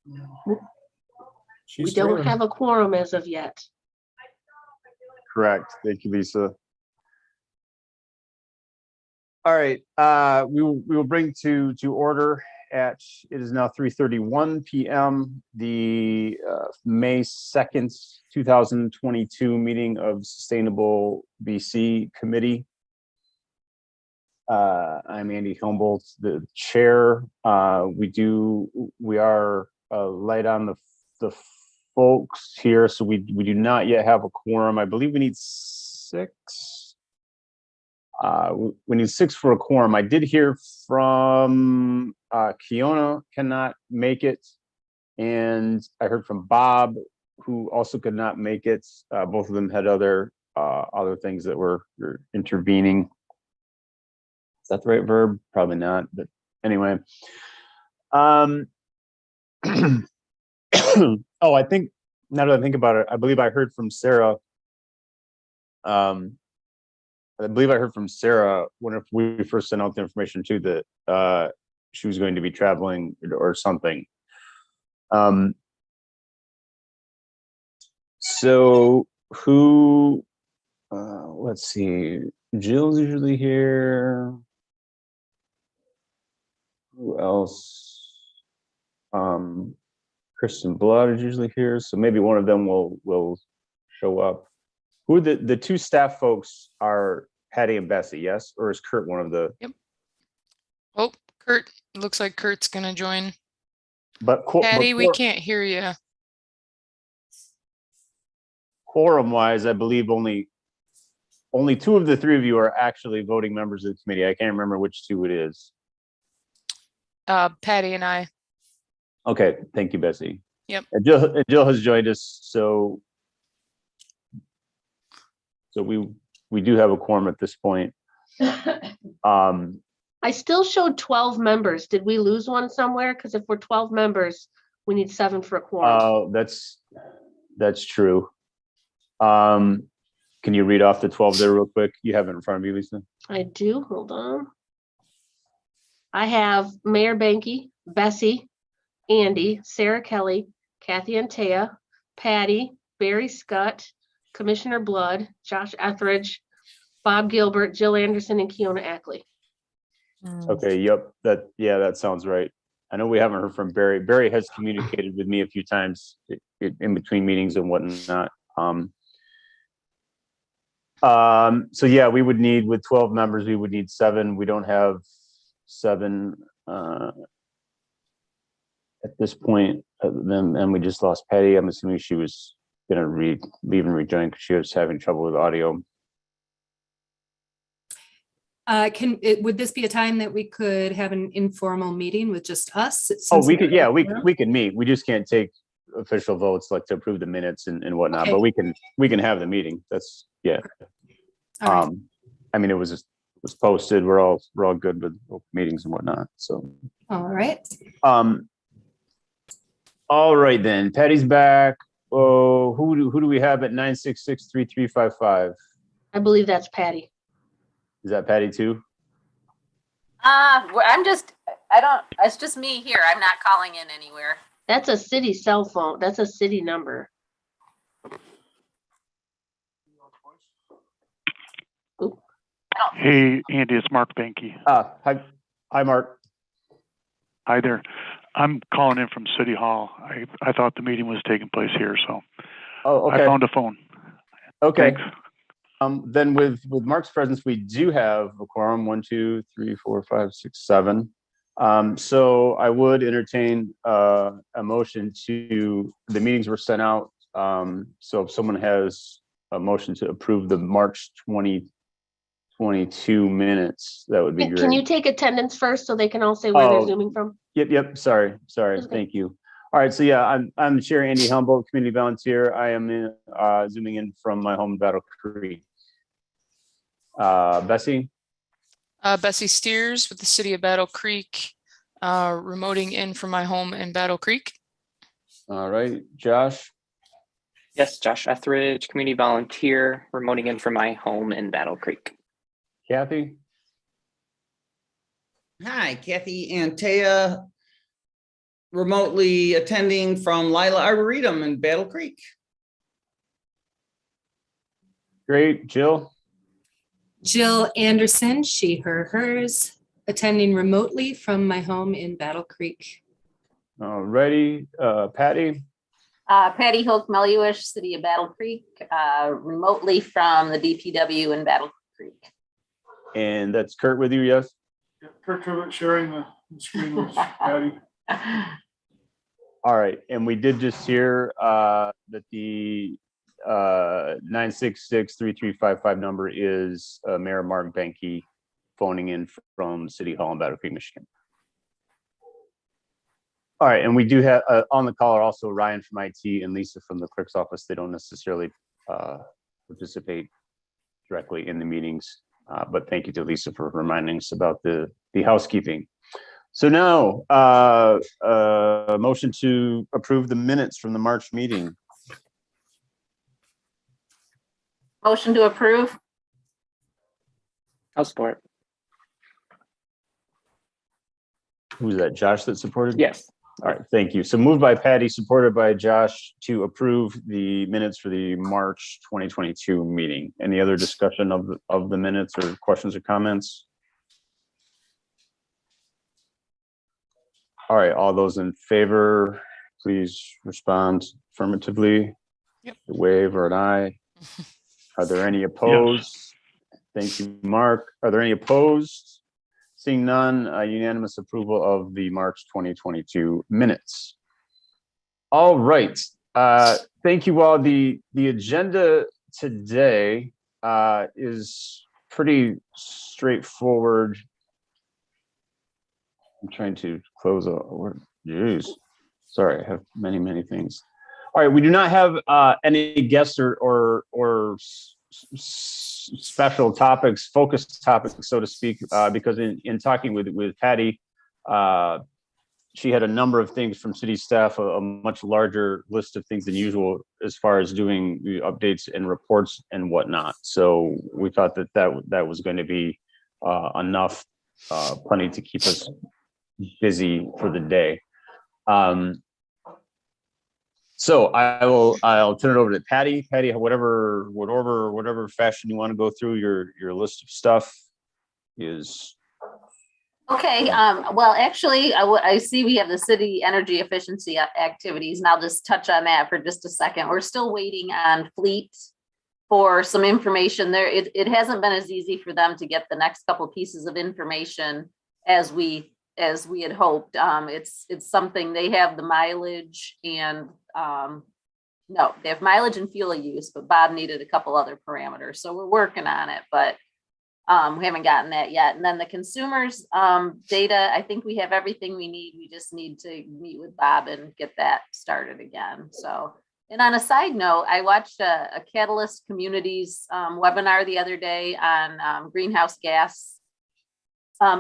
We don't have a quorum as of yet. Correct. Thank you, Lisa. All right, we will bring to order at, it is now 3:31 p.m. the May 2nd, 2022 meeting of Sustainable BC Committee. I'm Andy Humboldt, the chair. We are light on the folks here, so we do not yet have a quorum. I believe we need 6. We need 6 for a quorum. I did hear from Kiona cannot make it, and I heard from Bob, who also could not make it. Both of them had other things that were intervening. Is that the right verb? Probably not, but anyway. Oh, I think, now that I think about it, I believe I heard from Sarah. I believe I heard from Sarah when we first sent out the information too, that she was going to be traveling or something. So who, let's see, Jill's usually here. Who else? Kristen Blood is usually here, so maybe one of them will show up. Who are the 2 staff folks are Patty and Bessie, yes? Or is Kurt one of the? Yep. Oh, Kurt, looks like Kurt's gonna join. But Patty, we can't hear you. Quorum wise, I believe only 2 of the 3 of you are actually voting members of the committee. I can't remember which 2 it is. Patty and I. Okay, thank you, Bessie. Yep. And Jill has joined us, so we do have a quorum at this point. I still showed 12 members. Did we lose one somewhere? Because if we're 12 members, we need 7 for a quorum. Oh, that's true. Can you read off the 12 there real quick? You have it in front of you, Lisa? I do. Hold on. I have Mayor Banky, Bessie, Andy, Sarah Kelly, Kathy Antea, Patty, Barry Scott, Commissioner Blood, Josh Etheridge, Bob Gilbert, Jill Anderson, and Kiona Ackley. Okay, yep, that sounds right. I know we haven't heard from Barry. Barry has communicated with me a few times in between meetings and whatnot. So yeah, we would need, with 12 members, we would need 7. We don't have 7 at this point, and we just lost Patty. I'm assuming she was gonna leave and rejoin because she was having trouble with audio. Would this be a time that we could have an informal meeting with just us? Oh, we could, yeah, we can meet. We just can't take official votes like to approve the minutes and whatnot, Okay. but we can have the meeting. That's, yeah. All right. I mean, it was posted. We're all good with meetings and whatnot. So All right. All right then. Patty's back. Oh, who do we have at 966-3355? I believe that's Patty. Is that Patty too? It's just me here. I'm not calling in anywhere. That's a city cell phone. That's a city number. Ooh. Hey, Andy, it's Mark Banky. Hi, Mark. Hi there. I'm calling in from City Hall. I thought the meeting was taking place here, so Oh, okay. I found a phone. Okay. Thanks. Then with Mark's presence, we do have a quorum, 1, 2, 3, 4, 5, 6, 7. So I would entertain a motion to, the meetings were sent out. So if someone has a motion to approve the March 2022 minutes, that would be great. Can you take attendance first so they can all say where they're zooming from? Yep. Sorry. Okay. Thank you. All right. So yeah, I'm the chair, Andy Humboldt, community volunteer. I am zooming in from my home in Battle Creek. Bessie? Bessie Steers with the city of Battle Creek, remoting in from my home in Battle Creek. All right. Josh? Yes, Josh Etheridge, community volunteer, remoting in from my home in Battle Creek. Kathy? Hi, Kathy Antea, remotely attending from Lila Arboretum in Battle Creek. Great. Jill? Jill Anderson, she, her, hers, attending remotely from my home in Battle Creek. Alrighty. Patty? Patty Hoke Meluish, City of Battle Creek, remotely from the DPW in Battle Creek. And that's Kurt with you, yes? Kurt Tribbett sharing the screen with Patty. All right. And we did just hear that the 966-3355 number is Mayor Mark Benke phoning in from City Hall in Battle Creek, Michigan. All right, and we do have on the call are also Ryan from IT and Lisa from the clerk's office. They don't necessarily participate directly in the meetings, but thank you to Lisa for reminding us about the housekeeping. So now, motion to approve the minutes from the March meeting. Motion to approve. I'll support. Who's that? Josh that supported? Yes. All right, thank you. So moved by Patty, supported by Josh to approve the minutes for the March 2022 meeting. Any other discussion of the minutes or questions or comments? All right, all those in favor, please respond affirmatively. Yep. A wave or an eye. Are there any opposed? Thank you, Mark. Are there any opposed? Seeing none, unanimous approval of the March 2022 minutes. All right. Thank you all. The agenda today is pretty straightforward. I'm trying to close a word. Jeez. Sorry, I have many things. All right, we do not have any guests or special topics, focused topics, so to speak, because in talking with Patty, she had a number of things from city staff, a much larger list of things than usual as far as doing the updates and reports and whatnot. So we thought that was going to be enough, plenty to keep us busy for the day. So I'll turn it over to Patty. Patty, whatever order or whatever fashion you want to go through your list of stuff is. Okay, well, actually, I see we have the city energy efficiency activities, and I'll just touch on that for just a second. We're still waiting on fleet for some information there. It hasn't been as easy for them to get the next couple pieces of information as we had hoped. It's something, they have the mileage and no, they have mileage and fuel use, but Bob needed a couple other parameters. So we're working on it, but we haven't gotten that yet. And then the consumers data, I think we have everything we need. We just need to meet with Bob and get that started again. So, and on a side note, I watched a Catalyst Communities webinar the other day on greenhouse gas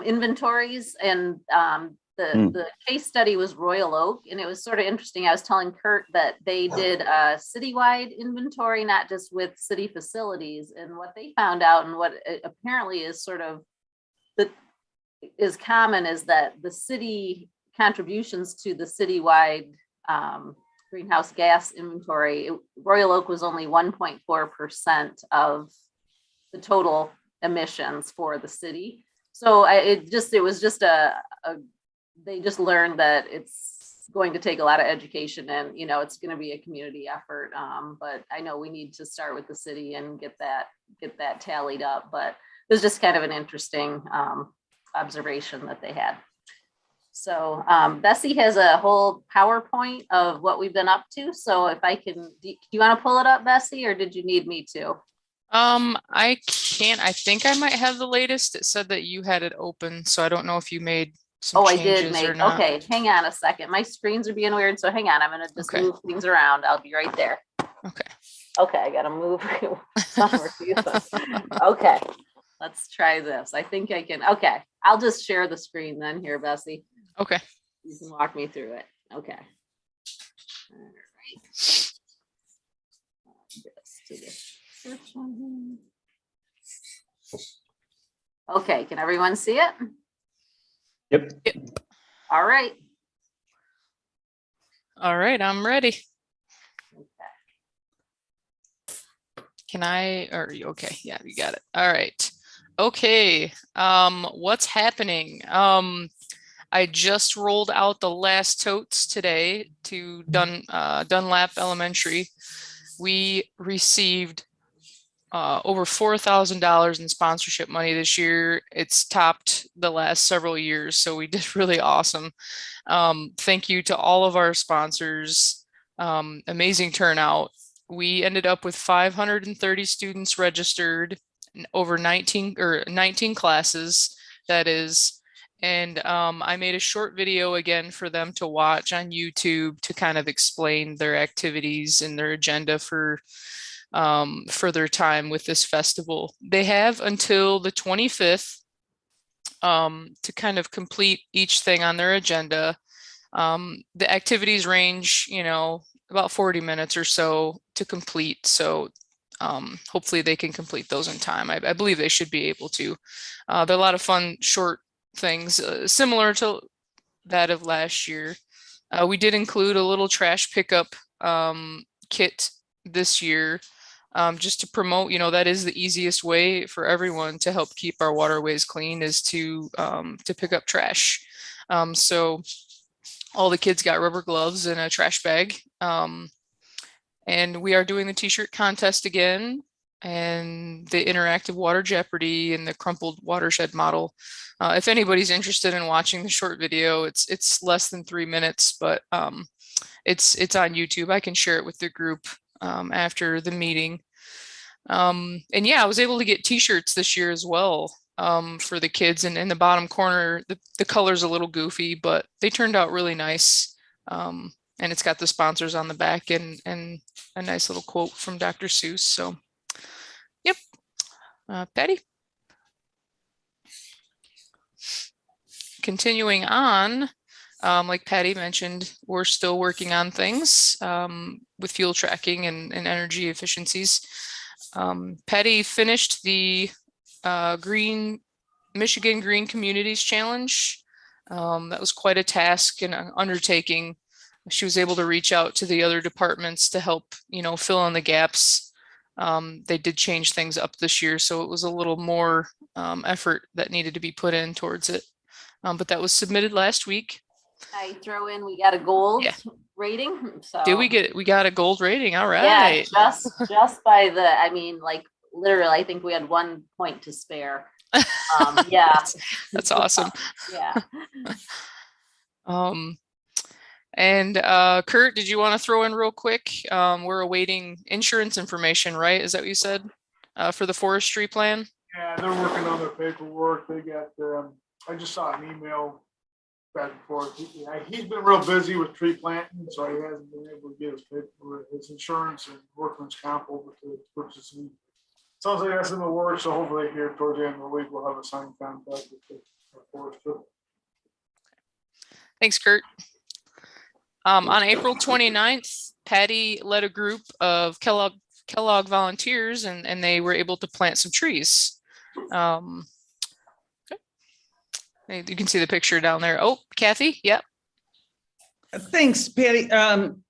inventories, and the case study was Royal Oak, and it was sort of interesting. I was telling Kurt that they did a citywide inventory, not just with city facilities, and what they found out and what apparently is sort of is common is that the city contributions to the citywide greenhouse gas inventory, Royal Oak was only 1.4% of the total emissions for the city. So they just learned that it's going to take a lot of education, and it's going to be a community effort. But I know we need to start with the city and get that tallied up. But it was just kind of an interesting observation that they had. So Bessie has a whole PowerPoint of what we've been up to. So if I can, do you want to pull it up, Bessie, or did you need me to? I can't. I think I might have the latest. It said that you had it open, so I don't know if you made some changes. I did make. Or not. Okay, hang on a second. My screens are being weird, so hang on. I'm gonna just move things around. I'll be right there. Okay. Okay, I gotta move somewhere. Okay, let's try this. I think I can. Okay, I'll just share the screen then here, Bessie. Okay. You can walk me through it. Okay. All right. Just to the first one here. Okay, can everyone see it? Yep. All right. All right, I'm ready. Can I, or you okay? Yeah, you got it. All right. Okay. What's happening? I just rolled out the last totes today to Dunlap Elementary. We received over $4,000 in sponsorship money this year. It's topped the last several years, so we did really awesome. Thank you to all of our sponsors. Amazing turnout. We ended up with 530 students registered, over 19 classes, that is. And I made a short video again for them to watch on YouTube to kind of explain their activities and their agenda for their time with this festival. They have until the 25th to kind of complete each thing on their agenda. The activities range, about 40 minutes or so to complete. So hopefully they can complete those in time. I believe they should be able to. They're a lot of fun, short things, similar to that of last year. We did include a little trash pickup kit this year, just to promote, that is the easiest way for everyone to help keep our waterways clean, is to pick up trash. So all the kids got rubber gloves and a trash bag. And we are doing the t-shirt contest again, and the interactive water jeopardy and the crumpled watershed model. If anybody's interested in watching the short video, it's less than 3 minutes, but it's on YouTube. I can share it with the group after the meeting. And yeah, I was able to get t-shirts this year as well for the kids. And in the bottom corner, the color's a little goofy, but they turned out really nice. And it's got the sponsors on the back and a nice little quote from Dr. Seuss. So, yep. Patty? Continuing on, like Patty mentioned, we're still working on things with fuel tracking and energy efficiencies. Patty finished the Michigan Green Communities Challenge. That was quite a task and an undertaking. She was able to reach out to the other departments to help, fill in the gaps. They did change things up this year, so it was a little more effort that needed to be put in towards it. But that was submitted last week. I throw in, we got a gold rating. So Did we got a gold rating? All right. Yeah, just by literally, I think we had 1 point to spare. Yeah. That's awesome. Yeah. And Kurt, did you want to throw in real quick? We're awaiting insurance information, right? Is that what you said for the forestry plan? Yeah, they're working on their paperwork. They got, I just saw an email back and forth. He's been real busy with tree planting, so he hasn't been able to get his paperwork, his insurance and workman's comp over to purchase. Sounds like that's in the works, so hopefully here towards the end of the week, we'll have a signed contract with the forester. Thanks, Kurt. On April 29th, Patty led a group of Kellogg volunteers, and they were able to plant some trees. Okay. You can see the picture down there. Oh, Kathy, yep. Thanks, Patty.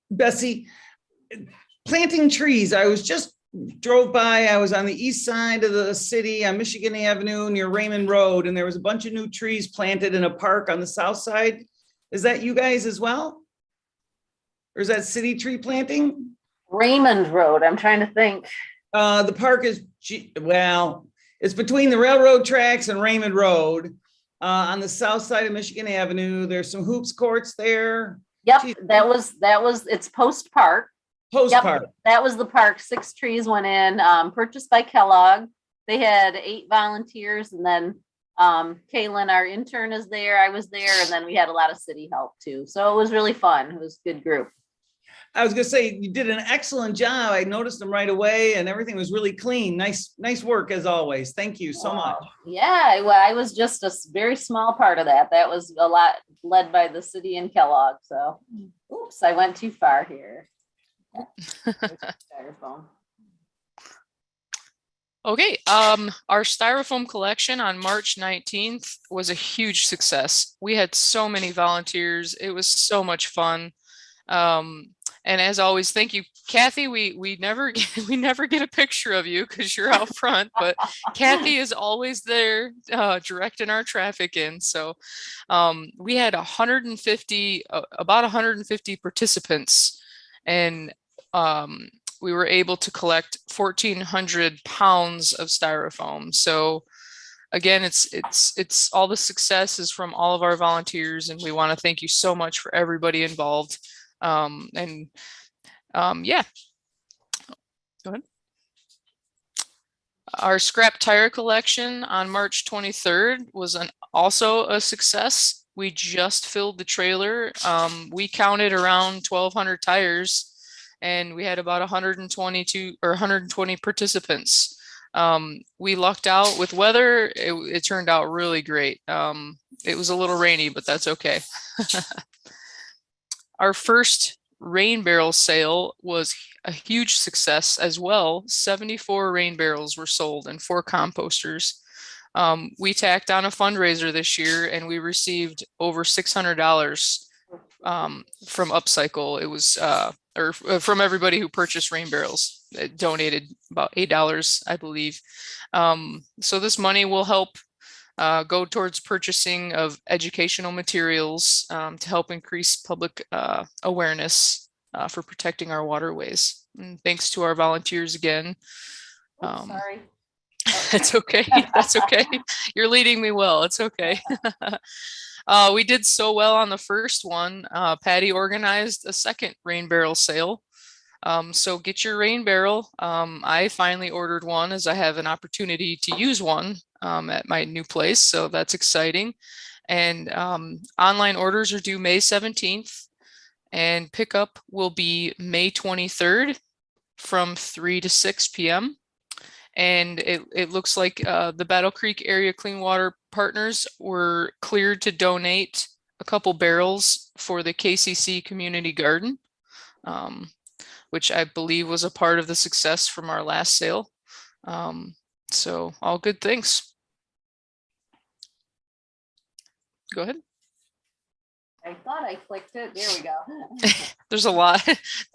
Bessie, planting trees. I drove by. I was on the east side of the city on Michigan Avenue near Raymond Road, and there was a bunch of new trees planted in a park on the south side. Is that you guys as well? Or is that city tree planting? Raymond Road, I'm trying to think. The park is, it's between the railroad tracks and Raymond Road on the south side of Michigan Avenue. There's some hoops courts there. Yep, that was, it's Post Park. Park. That was the park. 6 trees went in, purchased by Kellogg. They had 8 volunteers, and then Kaylin, our intern, is there. I was there, and then we had a lot of city help too. So it was really fun. It was a good group. I was gonna say you did an excellent job. I noticed them right away, and everything was really clean. Nice work as always. Thank you so much. Yeah, well, I was just a very small part of that. That was a lot led by the city and Kellogg. So, oops, I went too far here. Styrofoam. Okay, our Styrofoam collection on March 19th was a huge success. We had so many volunteers. It was so much fun. And as always, thank you, Kathy. We never we never get a picture of you because you're out front, but Kathy is always there directing our traffic in. So we had 150, about 150 participants, and we were able to collect 1,400 pounds of styrofoam. So again, it's all the success is from all of our volunteers, and we want to thank you so much for everybody involved. Yeah, go ahead. Our scrap tire collection on March 23rd was also a success. We just filled the trailer. We counted around 1,200 tires, and we had about 122 or 120 participants. We lucked out with weather. It turned out really great. It was a little rainy, but that's okay. Our first rain barrel sale was a huge success as well. 74 rain barrels were sold and 4 composters. We tacked on a fundraiser this year, and we received over $600 from Upcycle. It was from everybody who purchased rain barrels. It donated about $8, I believe. So this money will help go towards purchasing of educational materials to help increase public awareness for protecting our waterways. And thanks to our volunteers again. Sorry. It's okay. That's okay. You're leading me well. It's okay. We did so well on the first one. Patty organized a second rain barrel sale. So get your rain barrel. I finally ordered one as I have an opportunity to use one at my new place. So that's exciting. And online orders are due May 17th, and pickup will be May 23rd from 3 to 6 p.m. And it looks like the Battle Creek Area Clean Water Partners were cleared to donate a couple barrels for the KCC Community Garden, which I believe was a part of the success from our last sale. So all good things. Go ahead. I thought I clicked it. There we go. There's a lot.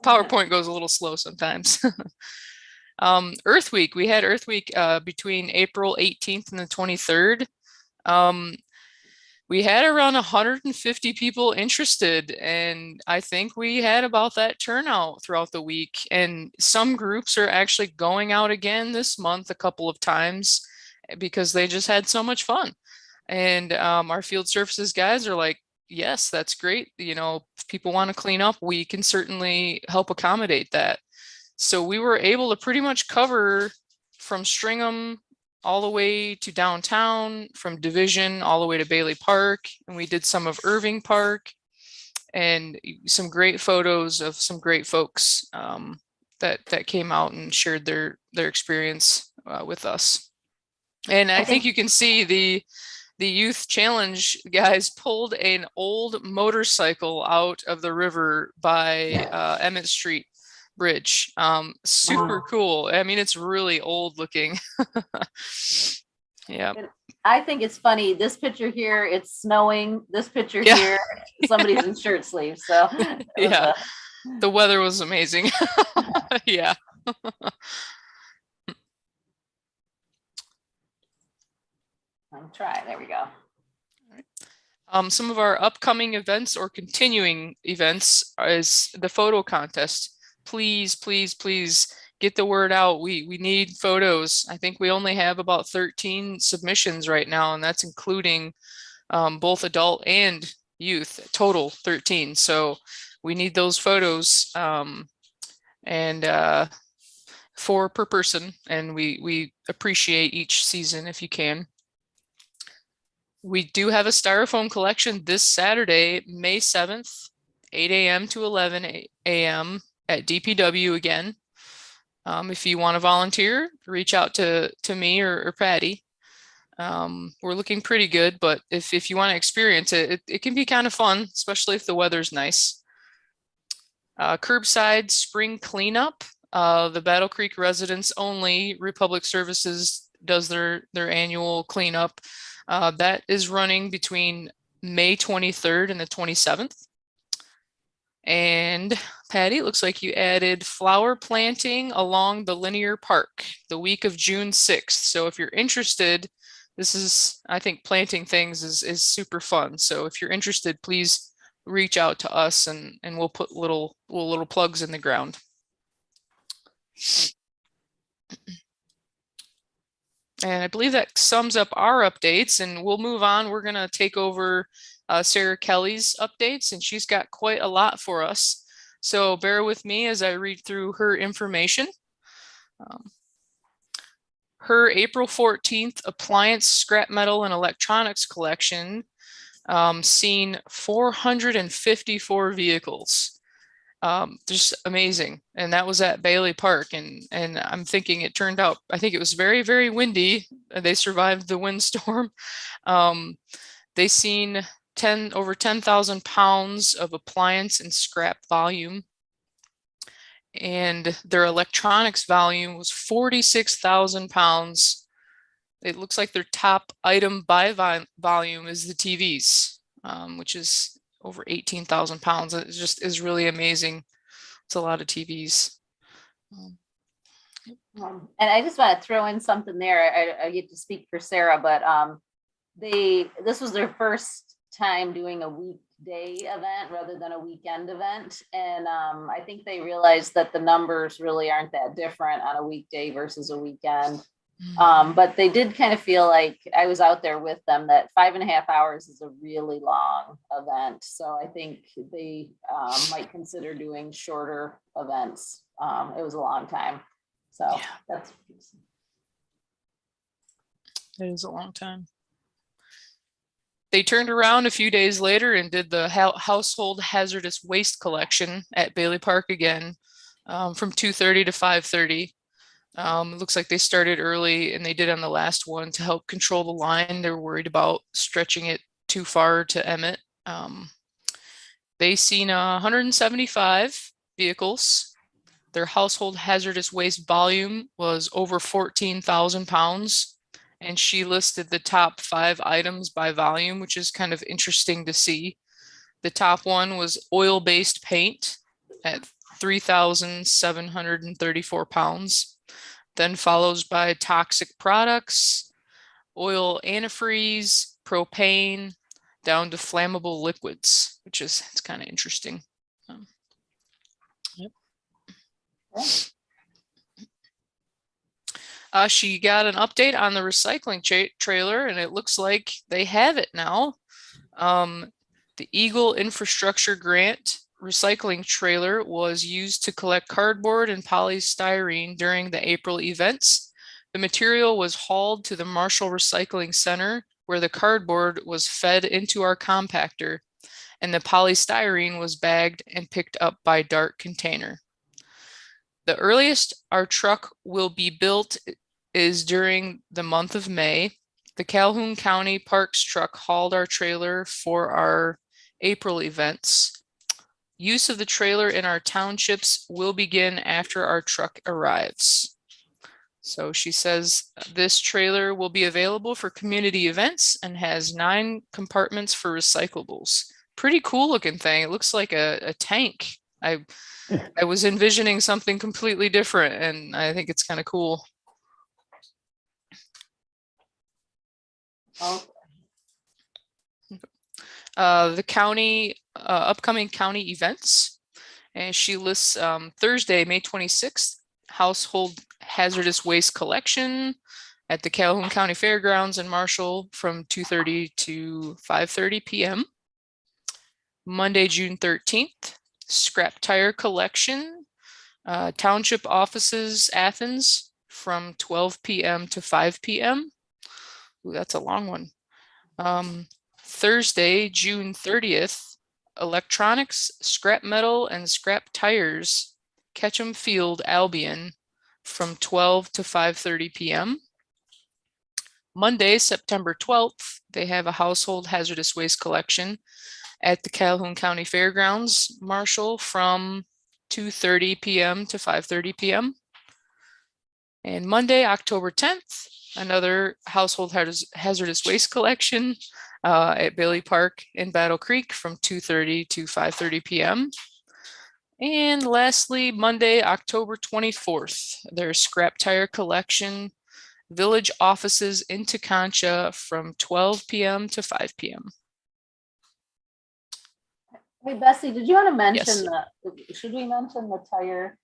PowerPoint goes a little slow sometimes. Earth Week, we had Earth Week between April 18th and the 23rd. We had around 150 people interested, and I think we had about that turnout throughout the week. And some groups are actually going out again this month a couple of times because they just had so much fun. And our field services guys are like, yes, that's great. You know, if people want to clean up, we can certainly help accommodate that. So we were able to pretty much cover from Stringham all the way to downtown, from Division all the way to Bailey Park. And we did some of Irving Park, and some great photos of some great folks that came out and shared their experience with us. And I think you can see the youth challenge guys pulled an old motorcycle out of the river by Emmett Street Bridge. Super cool. I mean, it's really old looking. Yeah. I think it's funny. This picture here, it's snowing. This picture here, somebody's in shirt sleeves. So yeah, the weather was amazing. Yeah. I'll try. There we go. Some of our upcoming events or continuing events is the photo contest. Please, please, please get the word out. We need photos. I think we only have about 13 submissions right now, and that's including both adult and youth, total 13. So we need those photos, and 4 per person, and we appreciate each season if you can. We do have a Styrofoam collection this Saturday, May 7th, 8 a.m. to 11 a.m. at DPW again. If you want to volunteer, reach out to me or Patty. We're looking pretty good, but if you want to experience it, it can be kind of fun, especially if the weather's nice. Curbside spring cleanup. The Battle Creek residents only, Republic Services does their annual cleanup. That is running between May 23rd and the 27th. And Patty, it looks like you added flower planting along the linear park the week of June 6th. So if you're interested, this is, I think planting things is super fun. So if you're interested, please reach out to us and we'll put little plugs in the ground. And I believe that sums up our updates, and we'll move on. We're going to take over Sarah Kelly's updates, and she's got quite a lot for us. So bear with me as I read through her information. Her April 14th appliance, scrap metal, and electronics collection seen 454 vehicles. Just amazing. And that was at Bailey Park. And I'm thinking it turned out, I think it was very, very windy. They survived the windstorm. They seen over 10,000 pounds of appliance and scrap volume. And their electronics volume was 46,000 pounds. It looks like their top item by volume is the TVs, which is over 18,000 pounds. It just is really amazing. It's a lot of TVs. And I just want to throw in something there. I get to speak for Sarah, but this was their first time doing a weekday event rather than a weekend event. And I think they realized that the numbers really aren't that different on a weekday versus a weekend. But they did kind of feel like, I was out there with them, that 5.5 hours is a really long event. So I think they might consider doing shorter events. It was a long time. So yeah, that's. It is a long time. They turned around a few days later and did the household hazardous waste collection at Bailey Park again, from 2:30 to 5:30. It looks like they started early, and they did on the last one to help control the line. They were worried about stretching it too far to Emmett. They seen 175 vehicles. Their household hazardous waste volume was over 14,000 pounds. And she listed the top 5 items by volume, which is kind of interesting to see. The top one was oil-based paint at 3,734 pounds. Then follows by toxic products, oil antifreeze, propane, down to flammable liquids, which is, it's kind of interesting. Yep. She got an update on the recycling trailer, and it looks like they have it now. The Eagle Infrastructure Grant recycling trailer was used to collect cardboard and polystyrene during the April events. The material was hauled to the Marshall Recycling Center, where the cardboard was fed into our compactor, and the polystyrene was bagged and picked up by Dart Container. The earliest our truck will be built is during the month of May. The Calhoun County Parks truck hauled our trailer for our April events. Use of the trailer in our townships will begin after our truck arrives. So she says this trailer will be available for community events and has 9 compartments for recyclables. Pretty cool looking thing. It looks like a tank. I was envisioning something completely different, and I think it's kind of cool. The county, upcoming county events, and she lists Thursday, May 26th, household hazardous waste collection at the Calhoun County Fairgrounds in Marshall from 2:30 to 5:30 p.m. Monday, June 13th, scrap tire collection, township offices, Athens, from 12 p.m. to 5 p.m. Ooh, that's a long one. Thursday, June 30th, electronics, scrap metal, and scrap tires, Ketchum Field, Albion, from 12 to 5:30 p.m. Monday, September 12th, they have a household hazardous waste collection at the Calhoun County Fairgrounds, Marshall, from 2:30 p.m. to 5:30 p.m. And Monday, October 10th, another household hazardous waste collection at Bailey Park in Battle Creek from 2:30 to 5:30 p.m. And lastly, Monday, October 24th, there's scrap tire collection, village offices in Concha from 12 p.m. to 5 p.m. Hey, Bessie, did you want to Yes. mention should we mention the tire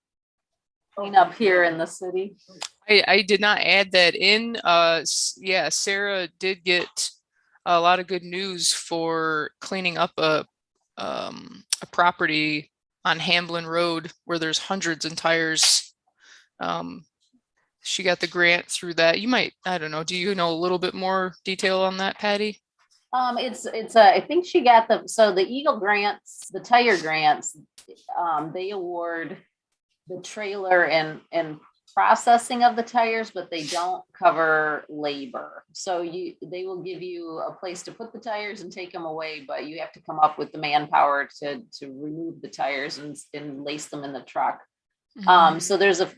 cleanup here in the city? I did not add that in. Yeah, Sarah did get a lot of good news for cleaning up a property on Hamblin Road where there's hundreds of tires. She got the grant through that. You might, I don't know, do you know a little bit more detail on that, Patty? I think she got the Eagle grants, the tire grants, they award the trailer and processing of the tires, but they don't cover labor. So they will give you a place to put the tires and take them away, but you have to come up with the manpower to remove the tires and lace them in the truck. So there's a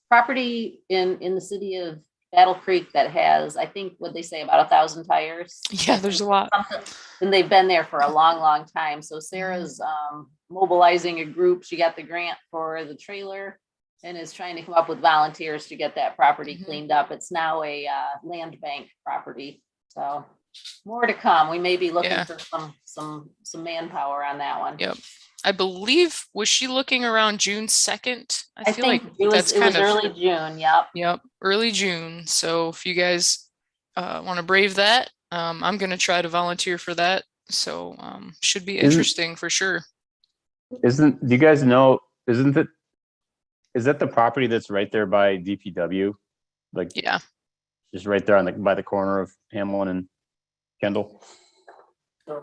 property in the city of Battle Creek that has, I think, what they say, about 1,000 tires. Yeah, there's a lot. And they've been there for a long, long time. So Sarah's mobilizing a group. She got the grant for the trailer and is trying to come up with volunteers to get that property cleaned up. It's now a land bank property. So more to come. We may be looking for some manpower on that one. Yep. I believe, was she looking around June 2nd? I feel think like it that's was kind of early June. Yep. Yep, early June. So if you guys want to brave that, I'm going to try to volunteer for that. So should be interesting for sure. Do you guys know, is that the property that's right there by DPW? Like, yeah, just right there by the corner of Hamlin and Kendall? Kurt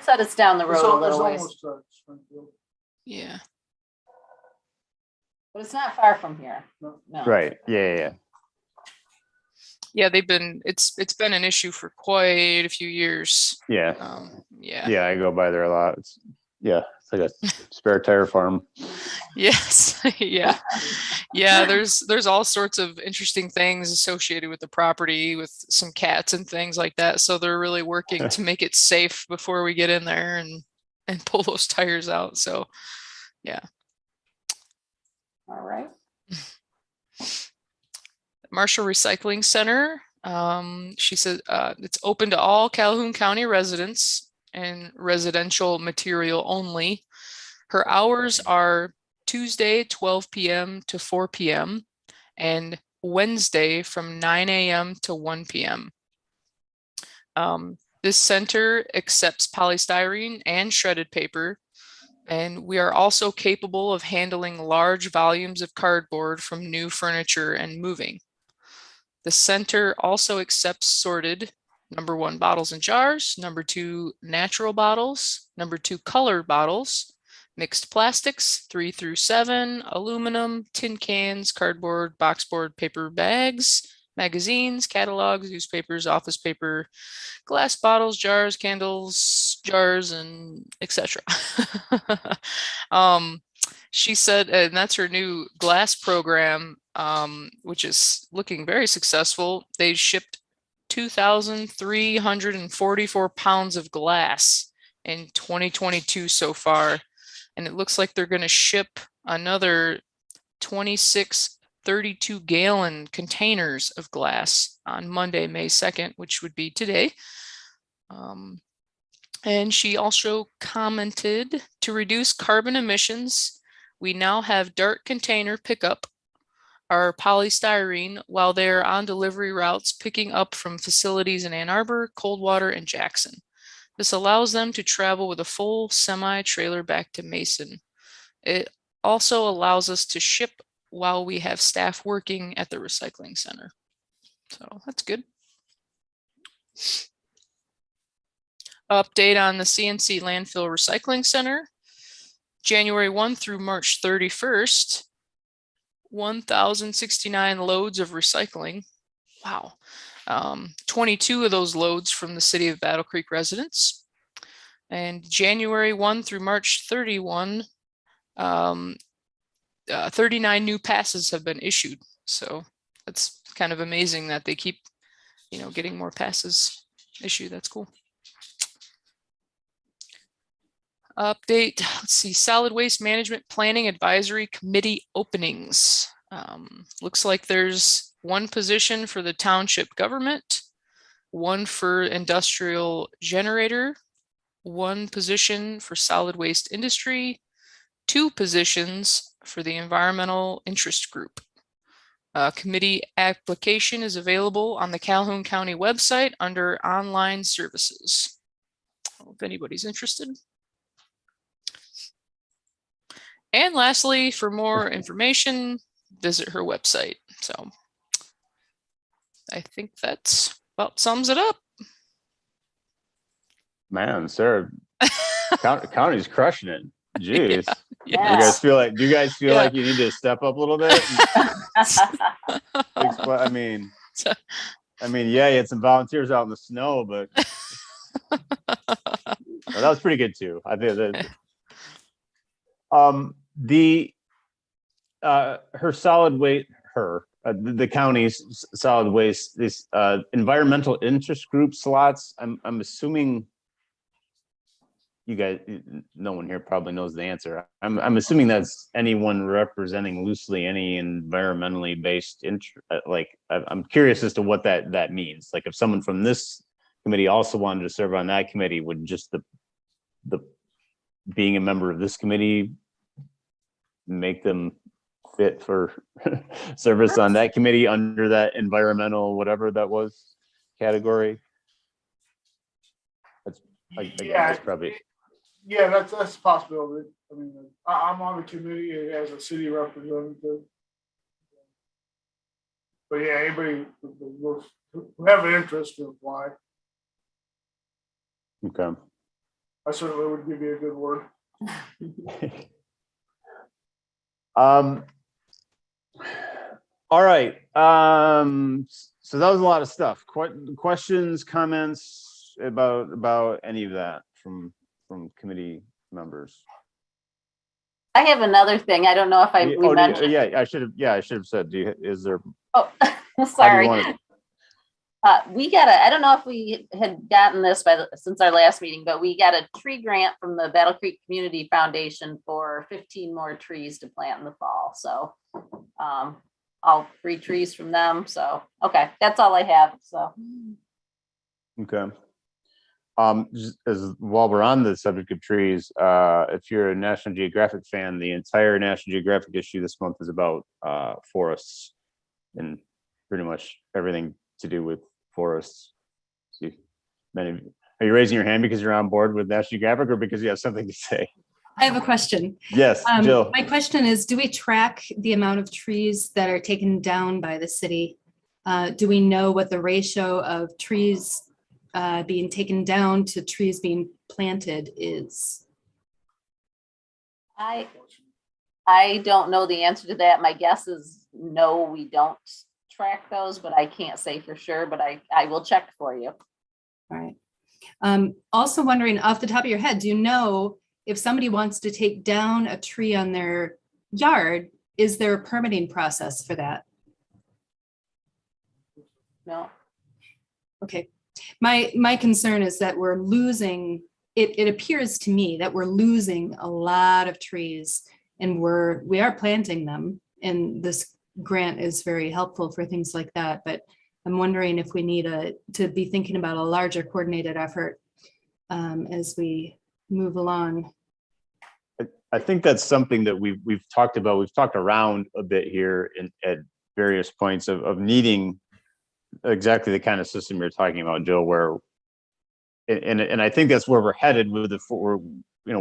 said it's down the road a little ways. Yeah. But it's not far from here. No. Right. Yeah. Yeah, it's been an issue for quite a few years. Yeah. Yeah, I go by there a lot. It's like a spare tire farm. Yes. Yeah. There's all sorts of interesting things associated with the property, with some cats and things like that. So they're really working to make it safe before we get in there and pull those tires out. So yeah. All right. Marshall Recycling Center. She said it's open to all Calhoun County residents and residential material only. Her hours are Tuesday 12 p.m. to 4 p.m. and Wednesday from 9 a.m. to 1 p.m. This center accepts polystyrene and shredded paper, and we are also capable of handling large volumes of cardboard from new furniture and moving. The center also accepts sorted number 1 bottles and jars, number 2 natural bottles, number 2 colored bottles, mixed plastics 3 through 7, aluminum, tin cans, cardboard, boxboard, paper bags, magazines, catalogs, newspapers, office paper, glass bottles, jars, candles, jars, and etc. She said, and that's her new glass program, which is looking very successful. They shipped 2,344 pounds of glass in 2022 so far. And it looks like they're going to ship another 26 32-gallon containers of glass on Monday, May 2nd, which would be today. And she also commented, to reduce carbon emissions, we now have Dart container pickup our polystyrene while they're on delivery routes picking up from facilities in Ann Arbor, Coldwater, and Jackson. This allows them to travel with a full semi-trailer back to Mason. It also allows us to ship while we have staff working at the recycling center. So that's good. Update on the CNC Landfill Recycling Center. January 1 through March 31st, 1,069 loads of recycling. Wow. 22 of those loads from the city of Battle Creek residents. And January 1 through March 31, 39 new passes have been issued. So that's kind of amazing that they keep, getting more passes issued. That's cool. Update, let's see, Solid Waste Management Planning Advisory Committee openings. Looks like there's one position for the township government, one for industrial generator, one position for solid waste industry, 2 positions for the environmental interest group. Committee application is available on the Calhoun County website under online services. If anybody's interested. And lastly, for more information, visit her website. So I think that's about sums it up. Man, Sarah, county's crushing it. Jeez. Yeah. You guys feel like, do you guys feel Yeah. like you need to step up a little bit? I mean, yeah, you had some volunteers out in the snow, but well, that was pretty good too. I think that her solid waste, the county's solid waste, this environmental interest group slots. I'm assuming you guys, no one here probably knows the answer. I'm assuming that's anyone representing loosely any environmentally based I'm curious as to what that means. Like if someone from this committee also wanted to serve on that committee, would just the being a member of this committee make them fit for service on that committee under that environmental whatever that was category? That's that's probably. Yeah, that's a possibility. I mean, I'm on the committee as a city representative. But yeah, anybody who have an interest to apply, Okay. I certainly would give you a good word. All right. So that was a lot of stuff. Questions, comments about any of that from committee members? I have another thing. I don't know if we mentioned. I should have said, is there? Oh, sorry. I don't know if we had gotten this since our last meeting, but we got a tree grant from the Battle Creek Community Foundation for 15 more trees to plant in the fall. So all 3 trees from them. So, okay, that's all I have. So. Okay. Just while we're on the subject of trees, if you're a National Geographic fan, the entire National Geographic issue this month is about forests and pretty much everything to do with forests. Are you raising your hand because you're on board with National Geographic or because you have something to say? I have a question. Yes, Jill. My question is, do we track the amount of trees that are taken down by the city? Do we know what the ratio of trees being taken down to trees being planted is? I don't know the answer to that. My guess is no, we don't track those, but I can't say for sure, but I will check for you. All right. Also wondering, off the top of your head, do you know if somebody wants to take down a tree on their yard, is there a permitting process for that? No. Okay. My concern is that we're losing, it appears to me that we're losing a lot of trees, and we are planting them, and this grant is very helpful for things like that. But I'm wondering if we need to be thinking about a larger coordinated effort as we move along. I think that's something that we've talked about. We've talked around a bit here at various points of needing exactly the kind of system you're talking about, Jill, where, and I think that's where we're headed with we're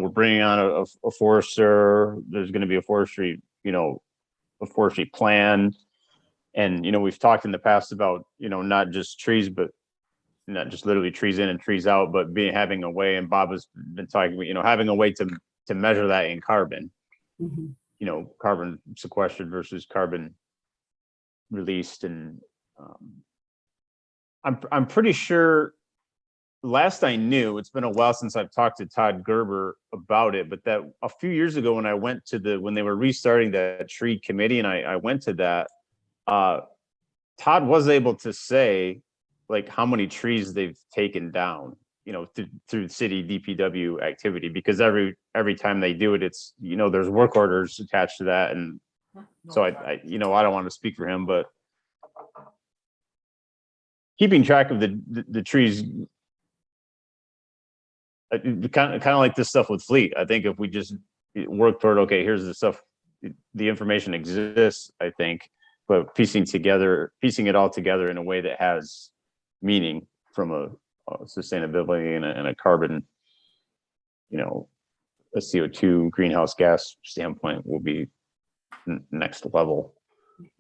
bringing on a forester. There's going to be a forestry plan. And, we've talked in the past about, not just trees, but not just literally trees in and trees out, but having a way, and Bob has been talking, having a way to measure that in carbon, Mm-hmm. Carbon sequestered versus carbon released. And I'm pretty sure last I knew, it's been a while since I've talked to Todd Gerber about it, but that a few years ago when I went to when they were restarting that tree committee and I went to that, Todd was able to say like how many trees they've taken down, through city DPW activity, because every time they do it, it's, there's work orders attached to that. And so I don't want to speak for him, but keeping track of the trees, kind of like this stuff with fleet. I think if we just work toward, okay, here's the stuff, the information exists, I think, but piecing it all together in a way that has meaning from a sustainability and a carbon, a CO2 greenhouse gas standpoint will be next level.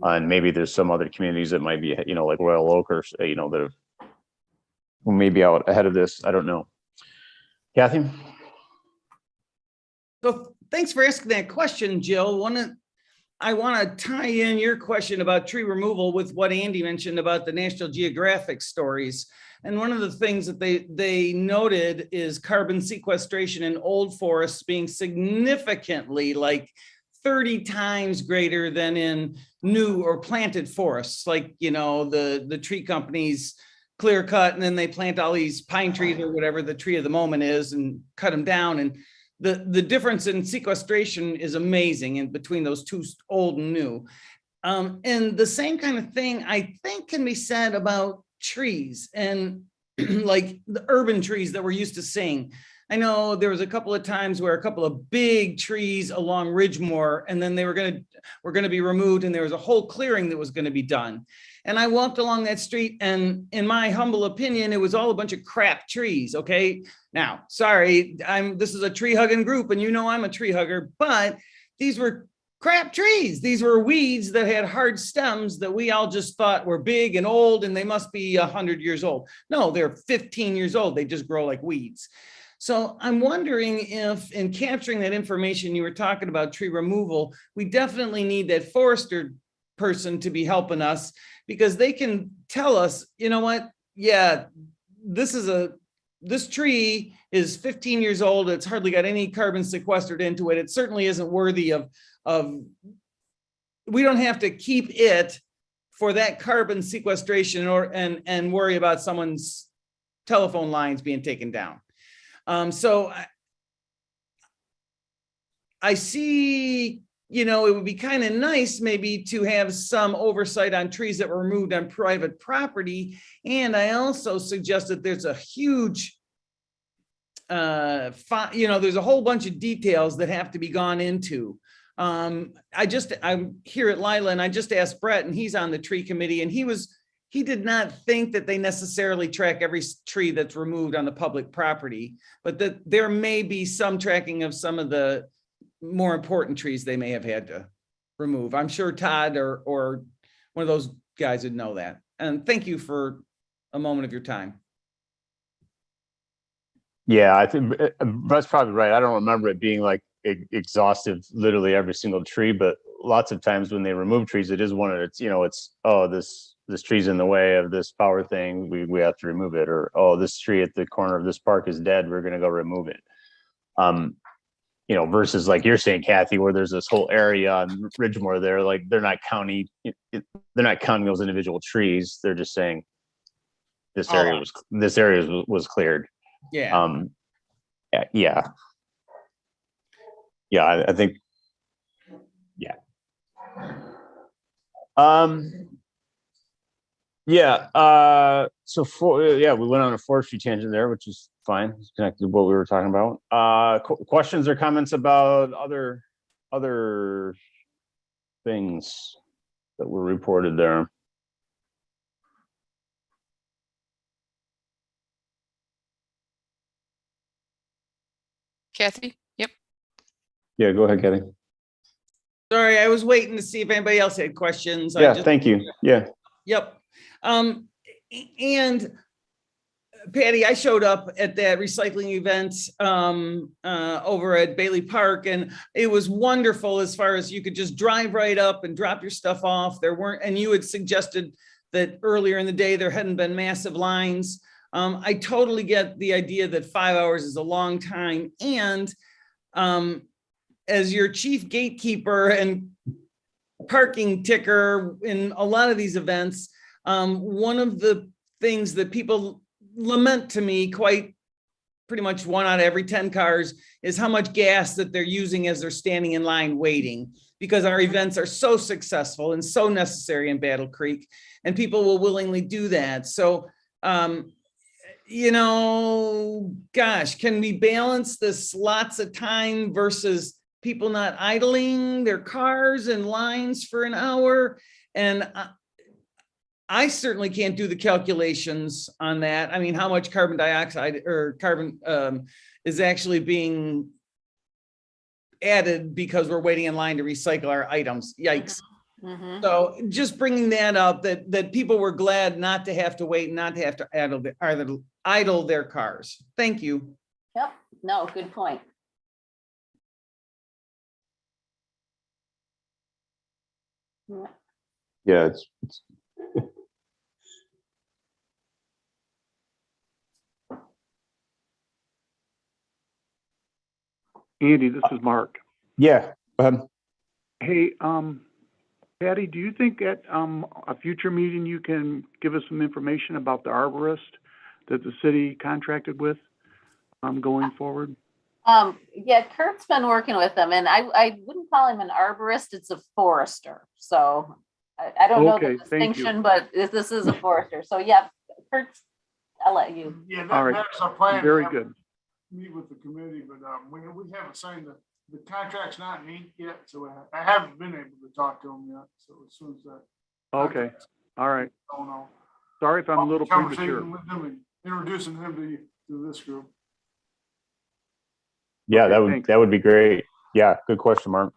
And maybe there's some other communities that might be, like Royal Oak or, that who may be out ahead of this. I don't know. Kathy? So thanks for asking that question, Jill. I want to tie in your question about tree removal with what Andy mentioned about the National Geographic stories. And one of the things that they noted is carbon sequestration in old forests being significantly, like 30 times greater than in new or planted forests. Like, the tree companies clear cut and then they plant all these pine trees or whatever the tree of the moment is and cut them down. And the difference in sequestration is amazing in between those two, old and new. And the same kind of thing I think can be said about trees and like the urban trees that we're used to seeing. I know there was a couple of times where a couple of big trees along Ridgemore, and then they were going to be removed, and there was a whole clearing that was going to be done. And I walked along that street, and in my humble opinion, it was all a bunch of crap trees. Okay, now, sorry, this is a tree hugging group, and I'm a tree hugger, but these were crap trees. These were weeds that had hard stems that we all just thought were big and old, and they must be 100 years old. No, they're 15 years old. They just grow like weeds. So I'm wondering if in capturing that information you were talking about tree removal, we definitely need that forester person to be helping us, because they can tell us, what, yeah, this tree is 15 years old. It's hardly got any carbon sequestered into it. It certainly isn't worthy of, we don't have to keep it for that carbon sequestration and worry about someone's telephone lines being taken down. So I see, it would be kind of nice maybe to have some oversight on trees that were removed on private property. And I also suggest that there's a huge, there's a whole bunch of details that have to be gone into. I'm here at Lila, and I just asked Brett, and he's on the tree committee, and he did not think that they necessarily track every tree that's removed on the public property, but that there may be some tracking of some of the more important trees they may have had to remove. I'm sure Todd or one of those guys would know that. And thank you for a moment of your time. Yeah, I think Brett's probably right. I don't remember it being like exhaustive, literally every single tree, but lots of times when they remove trees, it is one of it's, this tree's in the way of this power thing, we have to remove it. Or, this tree at the corner of this park is dead, we're going to go remove it. Versus like you're saying, Kathy, where there's this whole area on Ridgemore there, like they're not counting those individual trees. They're just saying this area was cleared. Yeah. Yeah, I think, yeah. We went on a forestry tangent there, which is fine. It's connected to what we were talking about. Questions or comments about other things that were reported there? Kathy? Yep. Yeah, go ahead, Kathy. Sorry, I was waiting to see if anybody else had questions. Yeah, thank you. Yeah. Yep. And Patty, I showed up at that recycling event over at Bailey Park, and it was wonderful as far as you could just drive right up and drop your stuff off. And you had suggested that earlier in the day there hadn't been massive lines. I totally get the idea that 5 hours is a long time. And as your chief gatekeeper and parking ticker in a lot of these events, one of the things that people lament to me quite pretty much 1 out of every 10 cars is how much gas that they're using as they're standing in line waiting, because our events are so successful and so necessary in Battle Creek, and people will willingly do that. So, you know, gosh, can we balance this lots of time versus people not idling their cars in lines for an hour? And I certainly can't do the calculations on that. I mean, how much carbon dioxide or carbon is actually being added because we're waiting in line to recycle our items. Yikes. Mhm. So just bringing that up, that people were glad not to have to wait, not to have to idle their cars. Thank you. Yep, no, good point. Yeah. Yeah, it's Andy, this is Mark. yeah. Go ahead. Hey, Patty, do you think at a future meeting you can give us some information about the arborist that the city contracted with going forward? Yeah, Kurt's been working with them, and I wouldn't call him an arborist, it's a forester. So I don't know Okay, the thank you. distinction, but this is a forester. So yeah, Kurt's, I'll let you. Yeah, All right. that's our plan. Very good. Meet with the committee, but we haven't signed the contract's not neat yet, so I haven't been able to talk to him yet. So as soon as that. Okay, all right. I don't know. Sorry if I'm a little premature. Conversation with him and introducing him to this group. Yeah, Okay, thanks. that would be great. Yeah, good question, Mark.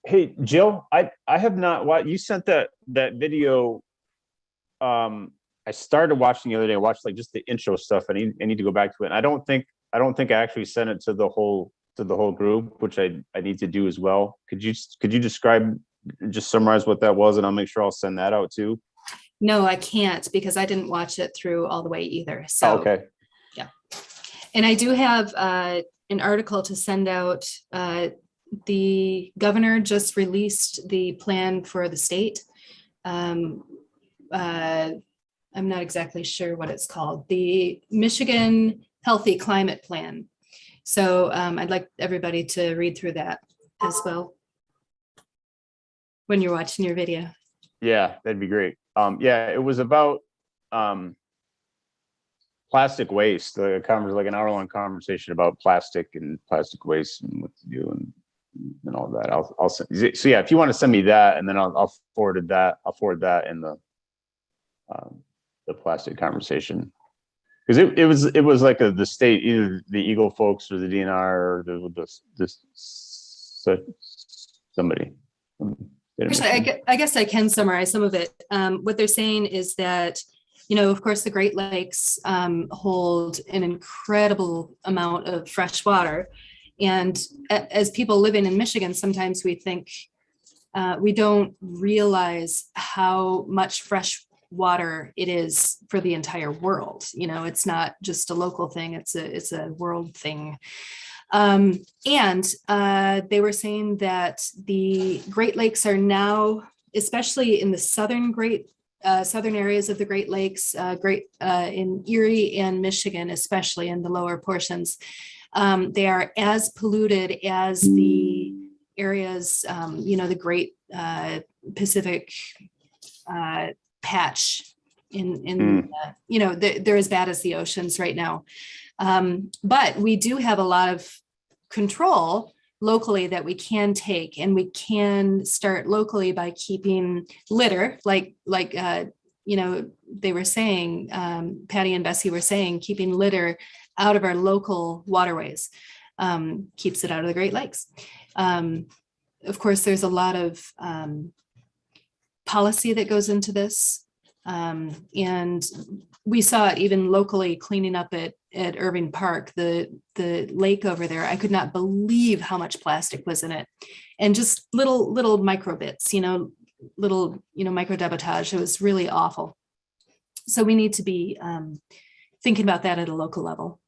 Hey, Jill, I have not watched, you sent that video. I started watching the other day. I watched like just the intro stuff. I need to go back to it. And I don't think I actually sent it to the whole group, which I need to do as well. Could you describe, just summarize what that was, and I'll make sure I'll send that out too. No, I can't because I didn't watch it through all the way either. So, okay. Yeah. And I do have an article to send out. The governor just released the plan for the state. I'm not exactly sure what it's called. The Michigan Healthy Climate Plan. So I'd like everybody to read through that as well when you're watching your video. Yeah, that'd be great. Yeah, it was about plastic waste. Like an hour-long conversation about plastic and plastic waste and what to do and all that. I'll send. So yeah, if you want to send me that, and then I'll forward that. I'll forward that in the plastic conversation, because it was like the state, either the Eagle folks or the DNR or somebody. Actually, I guess I can summarize some of it. What they're saying is that, you know, of course, the Great Lakes hold an incredible amount of fresh water. And as people living in Michigan, sometimes we think we don't realize how much fresh water it is for the entire world. You know, it's not just a local thing, it's a world thing. And they were saying that the Great Lakes are now, especially in the southern areas of the Great Lakes, in Erie and Michigan, especially in the lower portions, they are as polluted as the areas, the Great Pacific patch they're as bad as the oceans right now. But we do have a lot of control locally that we can take, and we can start locally by keeping litter, like they were saying, Patty and Bessie were saying, keeping litter out of our local waterways keeps it out of the Great Lakes. Of course, there's a lot of policy that goes into this. And we saw it even locally cleaning up at Irving Park, the lake over there. I could not believe how much plastic was in it, and just little micro bits, micro debitage. It was really awful. So we need to be thinking about that at a local level.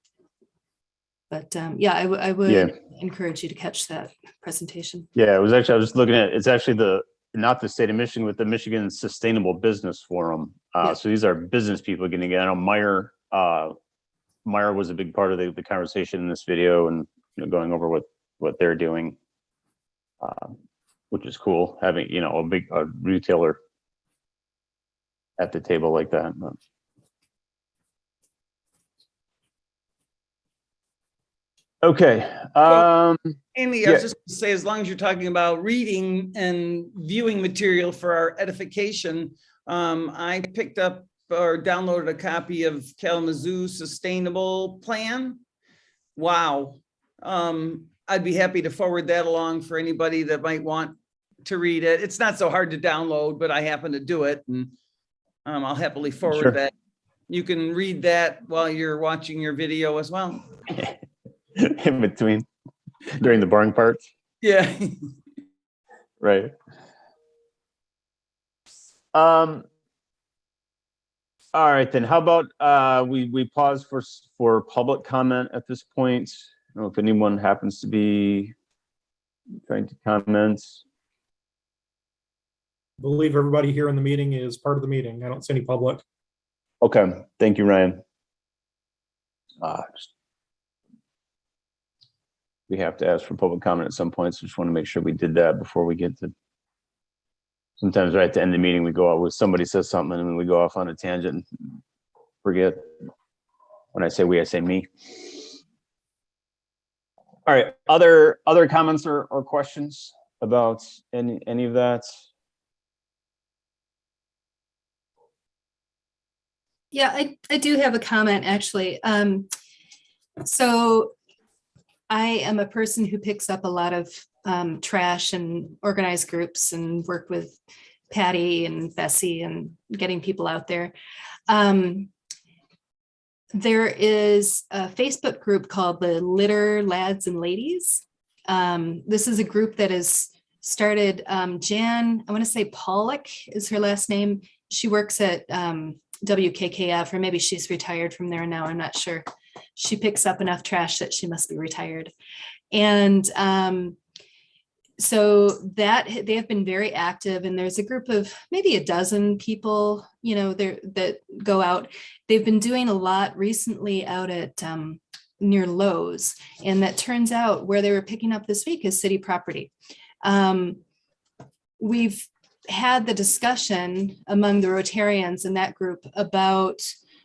But I would encourage you to catch that presentation. Yeah, I was just looking at, it's actually not the state of Michigan, but the Michigan Sustainable Business Forum. Yeah. So these are business people getting together. I know Meyer was a big part of the conversation in this video, and going over what they're doing, which is cool, having a retailer at the table like that. Okay. Andy, I was just gonna say, as long as you're talking about reading and viewing material for our edification, I picked up or downloaded a copy of Kalamazoo Sustainable Plan. Wow. I'd be happy to forward that along for anybody that might want to read it. It's not so hard to download, but I happen to do it, and I'll happily forward Sure. that. You can read that while you're watching your video as well. In between, during the boring parts. Yeah. Right. All right, then how about we pause for public comment at this point. I don't know if anyone happens to be trying to comment. I believe everybody here in the meeting is part of the meeting. I don't see any public. Okay, thank you, Ryan. We have to ask for public comment at some point, so just want to make sure we did that before we get to. Sometimes right at the end of the meeting, we go out with somebody says something and then we go off on a tangent and forget. When I say we, I say me. All right, other comments or questions about any of that? Yeah, I do have a comment actually. So I am a person who picks up a lot of trash and organized groups and work with Patty and Bessie and getting people out there. There is a Facebook group called the Litter Lads and Ladies. This is a group that is started, Jan, I want to say Pollock is her last name. She works at WKKF, or maybe she's retired from there now, I'm not sure. She picks up enough trash that she must be retired. And so that they have been very active, and there's a group of maybe a dozen people, that go out. They've been doing a lot recently out at near Lowe's, and that turns out where they were picking up this week is city property. We've had the discussion among the Rotarians in that group about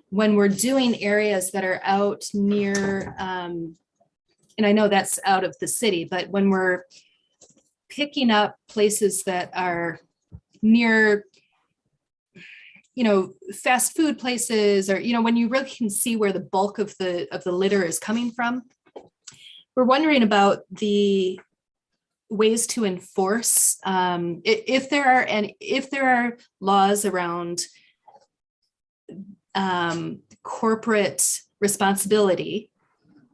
when we're doing areas that are out near, and I know that's out of the city, but when we're picking up places that are near, fast food places, or, when you really can see where the bulk of the litter is coming from, we're wondering about the ways to enforce, if there are laws around corporate responsibility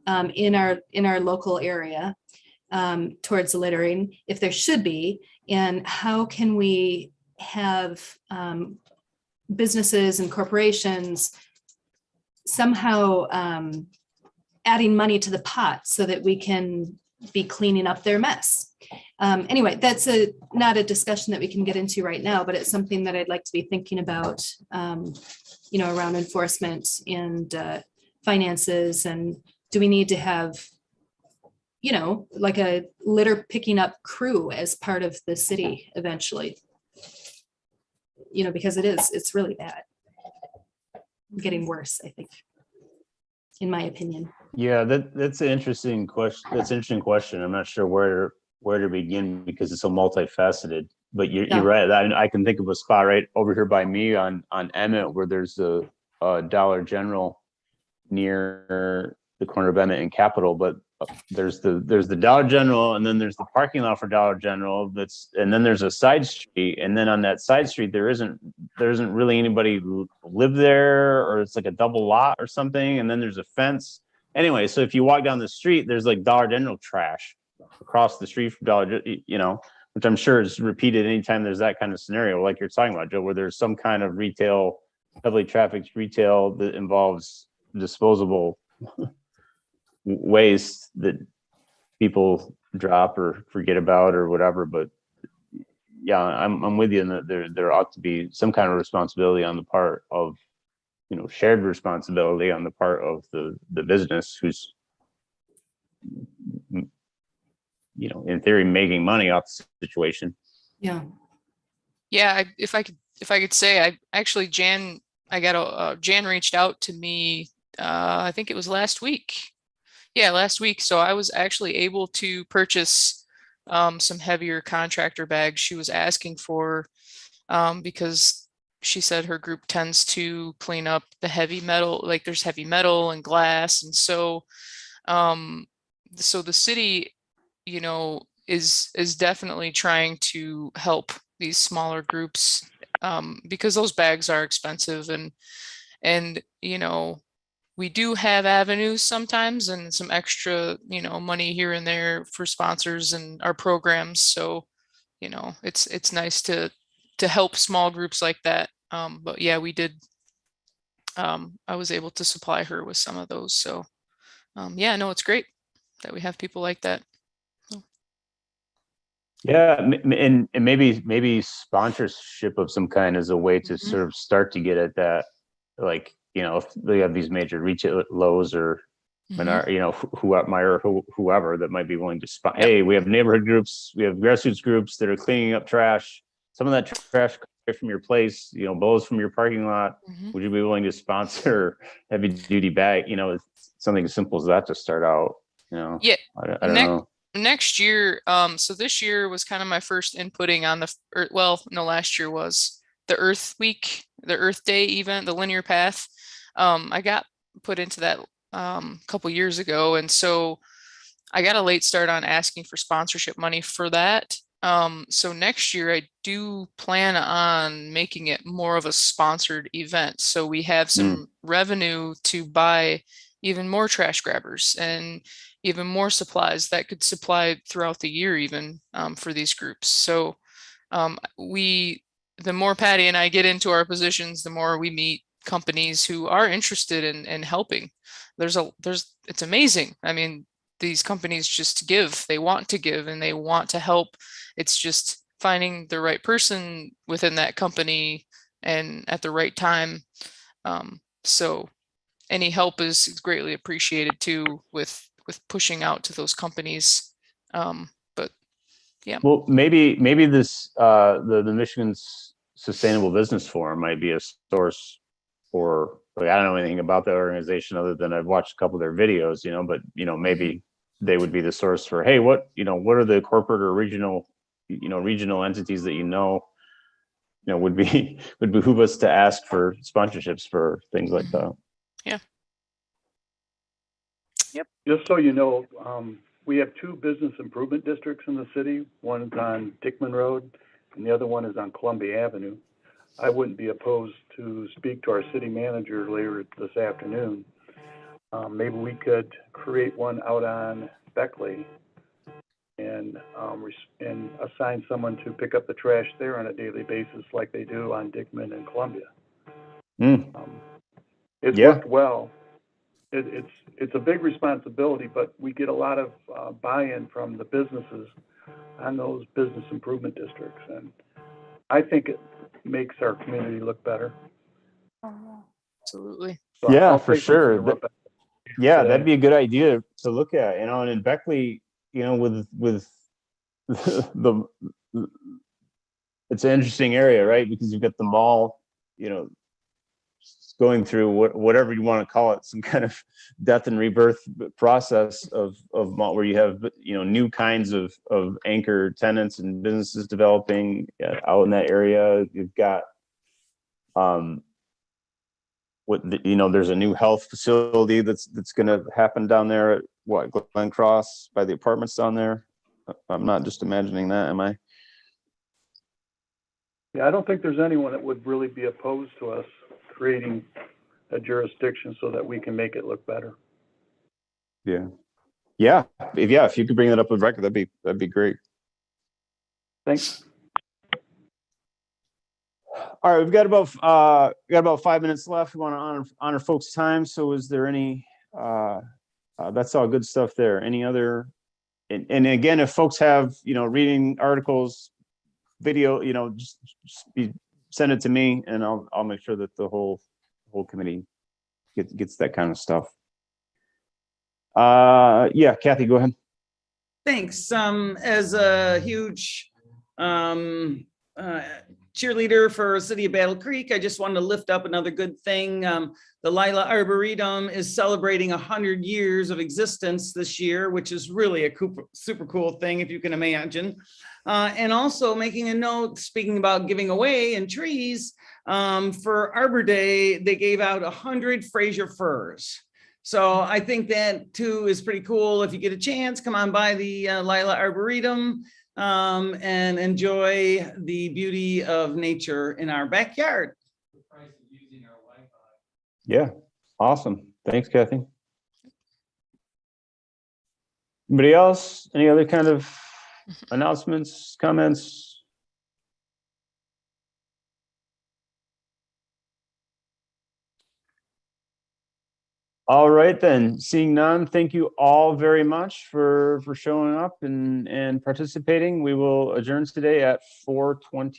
in our local area towards littering, if there should be, and how can we have businesses and corporations somehow adding money to the pot so that we can be cleaning up their mess. Anyway, that's not a discussion that we can get into right now, but it's something that I'd like to be thinking about, around enforcement and finances. And do we need to have, like a litter picking up crew as part of the city eventually? Because it's really bad. Getting worse, I think, in my opinion. Yeah, that's an interesting question. That's an interesting question. I'm not sure where to begin because it's so multifaceted. But you're right. I can think of a spot right over here by me on Emmett where there's a Dollar General near the corner of Emmett and Capitol. But there's the Dollar General, and then there's the parking lot for Dollar General. And then there's a side street, and then on that side street there isn't really anybody live there, or it's like a double lot or something. And then there's a fence. Anyway, so if you walk down the street, there's like Dollar General trash across the street from Dollar, which I'm sure is repeated anytime there's that kind of scenario, like you're talking about, Joe, where there's some kind of retail, heavily trafficked retail that involves disposable waste that people drop or forget about or whatever. But yeah, I'm with you in that there ought to be some kind of responsibility on the part of, shared responsibility on the part of the business who's, in theory, making money off the situation. Yeah. Yeah, if I could say, I actually Jan reached out to me. I think it was last week. Yeah, last week. So I was actually able to purchase some heavier contractor bags she was asking for, because she said her group tends to clean up the heavy metal, like there's heavy metal and glass, and so the city, is definitely trying to help these smaller groups, because those bags are expensive, and we do have avenues sometimes and some extra, money here and there for sponsors and our programs. So, it's nice to help small groups like that. But yeah, we did. I was able to supply her with some of those. So, yeah, no, it's great that we have people like that. Yeah, and maybe sponsorship of some kind is a way to sort of start to get at that, like, if they have these major retail Lowe's or whoever that might be willing to spot. Hey, we have neighborhood groups, we have grassroots groups that are cleaning up trash. Some of that trash from your place, blows from your parking lot. Would you be willing to sponsor heavy duty bag? Something as simple as that to start out. Yeah, I don't know. Next year, so this year was kind of my first inputting on last year was the Earth Week, the Earth Day event, the linear path. I got put into that a couple years ago, and so I got a late start on asking for sponsorship money for that. So next year I do plan on making it more of a sponsored event, so we have some revenue to buy even more trash grabbers and even more supplies that could supply throughout the year, even for these groups. So the more Patty and I get into our positions, the more we meet companies who are interested in helping. It's amazing. I mean, these companies just give, they want to give and they want to help. It's just finding the right person within that company and at the right time. So any help is greatly appreciated too with pushing out to those companies. But yeah. Well, maybe this the Michigan's Sustainable Business Forum might be a source for, like, I don't know anything about the organization other than I've watched a couple of their videos, but maybe they would be the source for, hey, what are the corporate or regional entities that would behoove us to ask for sponsorships for things like that. Yeah. Yep. Just so you know, we have two business improvement districts in the city. One is on Dickman Road and the other one is on Columbia Avenue. I wouldn't be opposed to speak to our city manager later this afternoon. Maybe we could create one out on Beckley and assign someone to pick up the trash there on a daily basis like they do on Dickman and Columbia. It's worked well. It's a big responsibility, but we get a lot of buy-in from the businesses on those business improvement districts, and I think it makes our community look better. Absolutely. So yeah, for sure. That'd be a good idea to look at. And in Beckley, with it's an interesting area, right? Because you've got the mall, going through whatever you want to call it, some kind of death and rebirth process of mall, where you have new kinds of anchor tenants and businesses developing out in that area. You've got there's a new health facility that's going to happen down there at Glen Cross by the apartments down there. I'm not just imagining that, am I? Yeah, I don't think there's anyone that would really be opposed to us creating a jurisdiction so that we can make it look better. Yeah. If you could bring that up with record, that'd be great. Thanks. All right, we've got about 5 minutes left. We want to honor folks' time. So, is there any? That's all good stuff there. Any other? And again, if folks have reading articles, video, send it to me and I'll make sure that the whole committee gets that kind of stuff. Yeah, Kathy, go ahead. Thanks. As a huge cheerleader for City of Battle Creek, I just wanted to lift up another good thing. The Lila Arboretum is celebrating 100 years of existence this year, which is really a super cool thing, if you can imagine. And also making a note, speaking about giving away and trees, for Arbor Day, they gave out 100 Fraser firs. So I think that too is pretty cool. If you get a chance, come on by the Lila Arboretum and enjoy the beauty of nature in our backyard. Yeah, awesome. Thanks, Kathy. Anybody else? Any other kind of announcements, comments? All right, then, seeing none, thank you all very much for showing up and participating. We will adjourn today at 4:20.